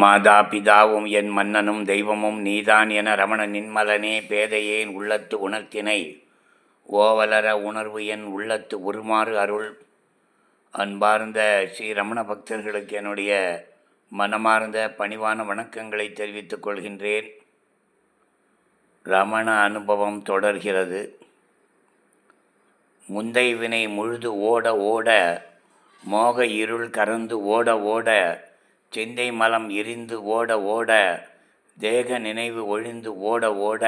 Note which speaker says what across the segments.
Speaker 1: மாதா பிதாவும் என் மன்னனும் தெய்வமும் நீதான் என ரமண நின்மலனே பேதையேன் உள்ளத்து உணர்த்தினை ஓவலர உணர்வு என் உள்ளத்து உருமாறு அருள். அன்பார்ந்த ஸ்ரீ ரமண பக்தர்களுக்கு என்னுடைய மனமார்ந்த பணிவான வணக்கங்களை தெரிவித்துக் கொள்கின்றேன். ரமண அனுபவம் தொடர்கிறது. முந்தை வினை முழுது ஓட ஓட, மோக இருள் கறந்து ஓட ஓட, சிந்தை மலம் எரிந்து ஓட ஓட, தேக நினைவு ஒழிந்து ஓட ஓட,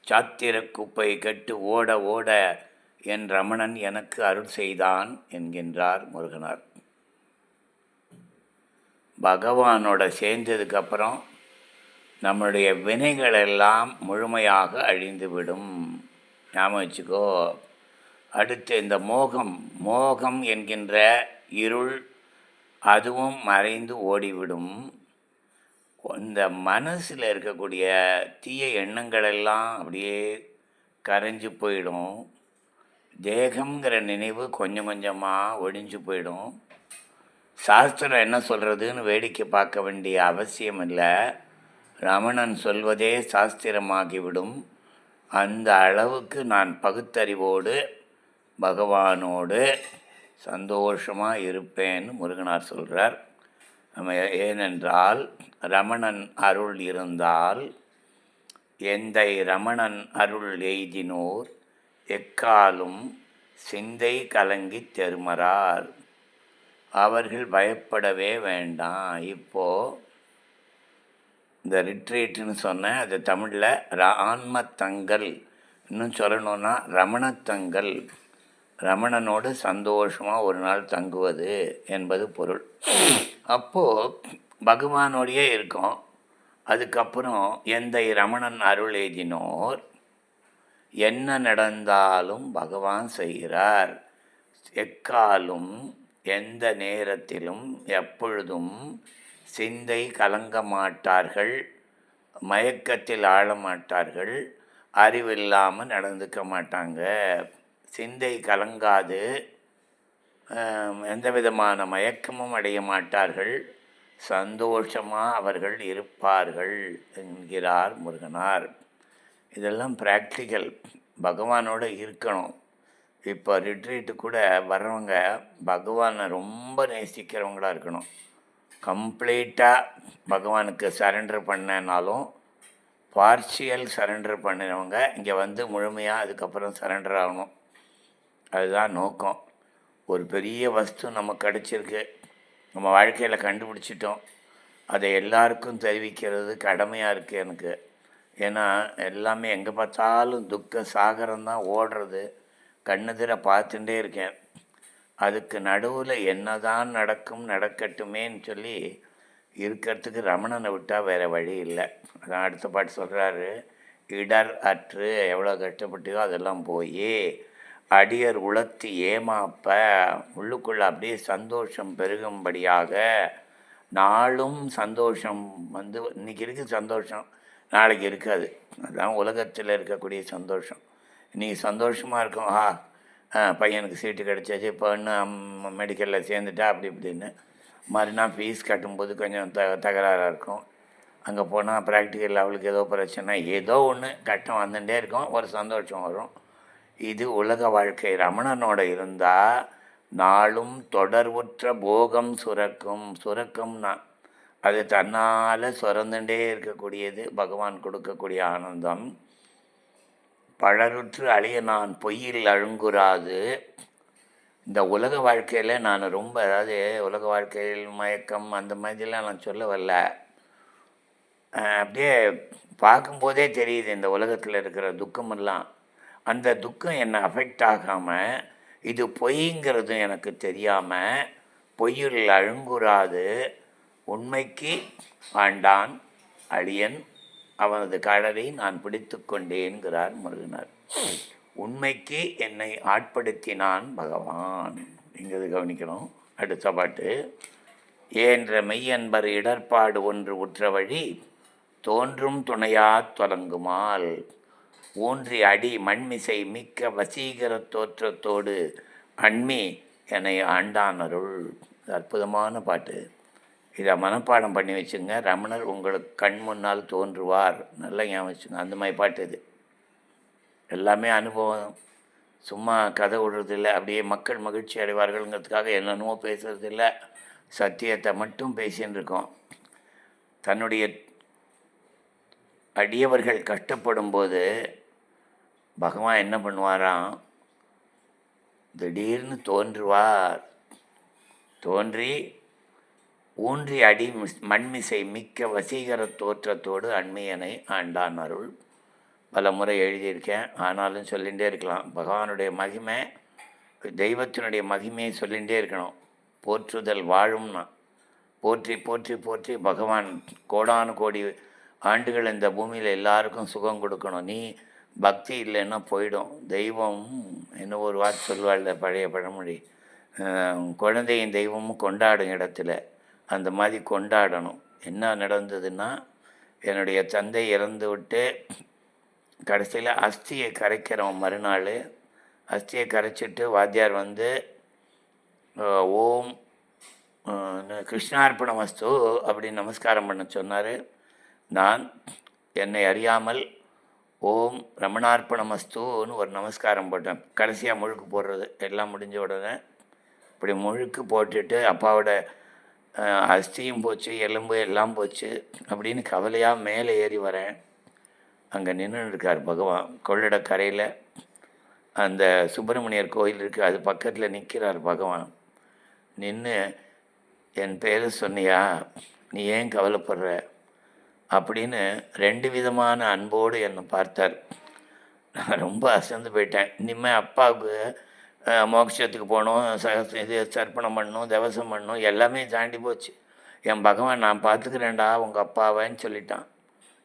Speaker 1: சாத்திர குப்பை கெட்டு ஓட ஓட, என் ரமணன் எனக்கு அருள் செய்தான் என்கின்றார் முருகனார். பகவானோட சேர்ந்ததுக்கப்புறம் நம்மளுடைய வினைகள் எல்லாம் முழுமையாக அழிந்துவிடும். ஞாபகம் வச்சுக்கோ. அடுத்து இந்த மோகம் என்கின்ற இருள், அதுவும் மறைந்து ஓடிவிடும். இந்த மனசில் இருக்கக்கூடிய தீய எண்ணங்கள் எல்லாம் அப்படியே கரைஞ்சு போயிடும். தேகங்கிற நினைவு கொஞ்சம் கொஞ்சமாக ஒழிஞ்சு போயிடும். சாஸ்திரம் என்ன சொல்கிறதுன்னு வேடிக்கை பார்க்க வேண்டிய அவசியம் இல்லை. ரமணன் சொல்வதே சாஸ்திரமாகிவிடும். அந்த அளவுக்கு நான் பகுத்தறிவோடு பகவானோடு சந்தோஷமாக இருப்பேன்னு முருகனார் சொல்கிறார். நம்ம ஏனென்றால் ரமணன் அருள் இருந்தால் எந்தை ரமணன் அருள் எய்தினோர் எக்காலும் சிந்தை கலங்கி தெருமரார். அவர்கள் பயப்படவே வேண்டாம். இப்போது இந்த ரிட்ரீட்டுன்னு சொன்னேன், அது தமிழில் ஆன்மத்தங்கல், இன்னும் சொல்லணுன்னா ரமணத்தங்கல், ரமணனோடு சந்தோஷமாக ஒரு நாள் தங்குவது என்பது பொருள். அப்போது பகவானோடையே இருக்கோம். அதுக்கப்புறம் எந்த ரமணன் அருள் எய்தினோர் என்ன நடந்தாலும் பகவான் செய்கிறார். எக்காலும் எந்த நேரத்திலும் எப்பொழுதும் சிந்தை கலங்க மாட்டார்கள், மயக்கத்தில் ஆழ மாட்டார்கள், அறிவில்லாமல் நடந்துக்க மாட்டாங்க. சிந்தை கலங்காது, எந்த விதமான மயக்கமும் அடைய மாட்டார்கள், சந்தோஷமாக அவர்கள் இருப்பார்கள் என்கிறார் முருகனார். இதெல்லாம் ப்ராக்டிக்கல். பகவானோடு இருக்கணும். இப்போ ரிட்ரீட்டு கூட வர்றவங்க பகவானை ரொம்ப நேசிக்கிறவங்களாக இருக்கணும். கம்ப்ளீட்டாக பகவானுக்கு சரண்டர் பண்ணனாலும் பார்ஷியல் சரண்டர் பண்ணினவங்க இங்கே வந்து முழுமையாக அதுக்கப்புறம் சரண்டர் ஆகணும். அதுதான் நோக்கம். ஒரு பெரிய வஸ்து நமக்கு கிடச்சிருக்கு, நம்ம வாழ்க்கையில் கண்டுபிடிச்சிட்டோம். அதை எல்லாருக்கும் தெரிவிக்கிறது கடமையாக இருக்குது எனக்கு. ஏன்னா எல்லாமே எங்கே பார்த்தாலும் துக்க சாகரம்தான் ஓடுறது, கண்ணுதிர பார்த்துட்டே இருக்கேன். அதுக்கு நடுவில் என்ன தான் நடக்கும் நடக்கட்டுமேன்னு சொல்லி இருக்கிறதுக்கு ரமணனை விட்டால் வேறு வழி இல்லை. அதான் அடுத்த பாட்டு சொல்கிறாரு, இடர் அற்று எவ்வளோ கஷ்டப்பட்டியோ அதெல்லாம் போய் அடியர் உளத்து ஏமாப்ப, உள்ளுக்குள்ளே அப்படியே சந்தோஷம் பெருகும்படியாக. நாளும் சந்தோஷம் வந்து இன்றைக்கி இருக்குது சந்தோஷம், நாளைக்கு இருக்காது. அதுதான் உலகத்தில் இருக்கக்கூடிய சந்தோஷம். இன்றைக்கி சந்தோஷமாக இருக்கும், பையனுக்கு சீட்டு கிடச்சாச்சு, இப்போ இன்னும் மெடிக்கலில் சேர்ந்துட்டா அப்படி இப்படின்னு. மறுநாள் ஃபீஸ் கட்டும்போது கொஞ்சம் தகராறாக இருக்கும். அங்கே போனால் ப்ராக்டிக்கல் அவளுக்கு ஏதோ பிரச்சனை, ஏதோ ஒன்று கட்டம் வந்துகிட்டே இருக்கும், ஒரு சந்தோஷம் வரும். இது உலக வாழ்க்கை. ரமணனோட இருந்தால் நாளும் தொடர்வுற்ற போகம் சுரக்கும்னா அது தன்னால் சுரந்துட்டே இருக்கக்கூடியது பகவான் கொடுக்கக்கூடிய ஆனந்தம். பழருற்று அழிய நான் பொய்யில் அழுங்குறாது. இந்த உலக வாழ்க்கையில் நான் ரொம்ப, அதாவது உலக வாழ்க்கையில் மயக்கம் அந்த மாதிரிலாம் நான் சொல்ல வரல. அப்படியே பார்க்கும்போதே தெரியுது இந்த உலகத்தில் இருக்கிற துக்கமெல்லாம். அந்த துக்கம் என்னை அஃபெக்ட் ஆகாமல், இது பொய்ங்கிறது எனக்கு தெரியாமல், பொய்யில் அழுங்குறாது உண்மைக்கு ஆண்டான் அடியன், அவனது கடலை நான் பிடித்து கொண்டேன்கிறார் முருகனார். உண்மைக்கு என்னை ஆட்படுத்தினான் பகவான். இங்கிறது கவனிக்கணும். அடுத்த பாட்டு, ஏன்ற மெய்யன்பர் இடர்பாடு ஒன்று உற்ற வழி தோன்றும் துணையா தொலங்குமால், ஊன்றி அடி மண்மிசை மிக்க வசீகர தோற்றத்தோடு அண்மி என்னை ஆண்டான் அருள். அற்புதமான பாட்டு. இதை மனப்பாடம் பண்ணி வச்சுங்க. ரமணர் உங்களுக்கு கண் முன்னால் தோன்றுவார். நல்லா ஞாபகம் வச்சுங்க. அந்த மாதிரி பாட்டு இது. எல்லாமே அனுபவம், சும்மா கதை விடுறதில்லை. அப்படியே மக்கள் மகிழ்ச்சி அடைவார்கள்ங்கிறதுக்காக என்னென்னமோ பேசுறதில்லை. சத்தியத்தை மட்டும் பேசின்னு இருக்கோம். தன்னுடைய அடியவர்கள் கஷ்டப்படும் போது பகவான் என்ன பண்ணுவாராம், திடீர்னு தோன்றுவார். தோன்றி ஊன்றி அடி மண்மிசை மிக்க வசீகர தோற்றத்தோடு அண்மையனை ஆண்டான் அருள். பல முறை எழுதியிருக்கேன், ஆனாலும் சொல்லிகிட்டே இருக்கலாம். பகவானுடைய மகிமை, தெய்வத்தினுடைய மகிமையை சொல்லிகிட்டே இருக்கணும். போற்றுதல் வாழும்னா போற்றி போற்றி போற்றி பகவான் கோடானு கோடி ஆண்டுகள் இந்த பூமியில் எல்லாருக்கும் சுகம் கொடுக்கணும். நீ பக்தி இல்லைன்னா போயிடும். தெய்வம் என்ன ஒரு வார்த்தை சொல்வாள் பழைய பழமொழி, குழந்தையும் தெய்வமும் கொண்டாடும் இடத்துல, அந்த மாதிரி கொண்டாடணும். என்ன நடந்ததுன்னா, என்னுடைய தந்தை இறந்து விட்டு கடைசியில் அஸ்தியை கரைக்கிறோம். மறுநாள் அஸ்தியை கரைச்சிட்டு வாத்தியார் வந்து ஓம் கிருஷ்ணார்ப்பண வஸ்து அப்படின்னு நமஸ்காரம் பண்ண சொன்னார். நான் என்னை அறியாமல் ஓம் ரமணார்ப்பணமஸ்துன்னு ஒரு நமஸ்காரம் போட்டேன். கடைசியாக முழுக்கு போடுறது எல்லாம் முடிஞ்ச உடனே இப்படி முழுக்கு போட்டுட்டு அப்பாவோட அஸ்தியும் போச்சு, எலும்பு எல்லாம் போச்சு அப்படின்னு கவலையாக மேலே ஏறி வரேன். அங்கே நின்று இருக்கார் பகவான். கொள்ளிடக்கரையில் அந்த சுப்பிரமணியர் கோயில் இருக்குது, அது பக்கத்தில் நிற்கிறார் பகவான். நின்று என் பேர் சொன்னியா, நீ ஏன் கவலைப்படுற அப்படின்னு 2 விதமான அன்போடு என்னை பார்த்தார். நான் ரொம்ப அசந்து போயிட்டேன். இனிமேல் அப்பாவுக்கு மோட்சத்துக்கு போகணும், இது சர்ப்பணம் பண்ணணும், தவசம் பண்ணணும், எல்லாமே தாண்டி போச்சு. என் பகவான் நான் பார்த்துக்கிறேன்டா உங்கள் அப்பாவைன்னு சொல்லிட்டான்.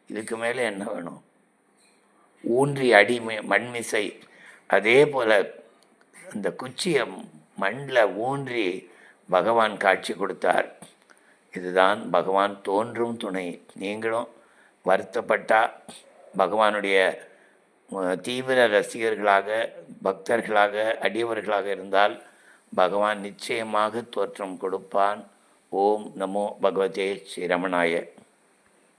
Speaker 1: இதுக்கு மேலே என்ன வேணும்? ஊன்றி அடி மண்மிசை, அதே போல் அந்த குச்சியை மண்ணில் ஊன்றி பகவான் காட்சி கொடுத்தார். இதுதான் பகவான் தோன்றும் துணை. நீங்களும் வருத்தப்பட்டால் பகவானுடைய தீவிர ரசிகர்களாக, பக்தர்களாக, அடியவர்களாக இருந்தால் பகவான் நிச்சயமாக தோற்றம் கொடுப்பான். ஓம் நமோ பகவதே ஸ்ரீ ரமணாய.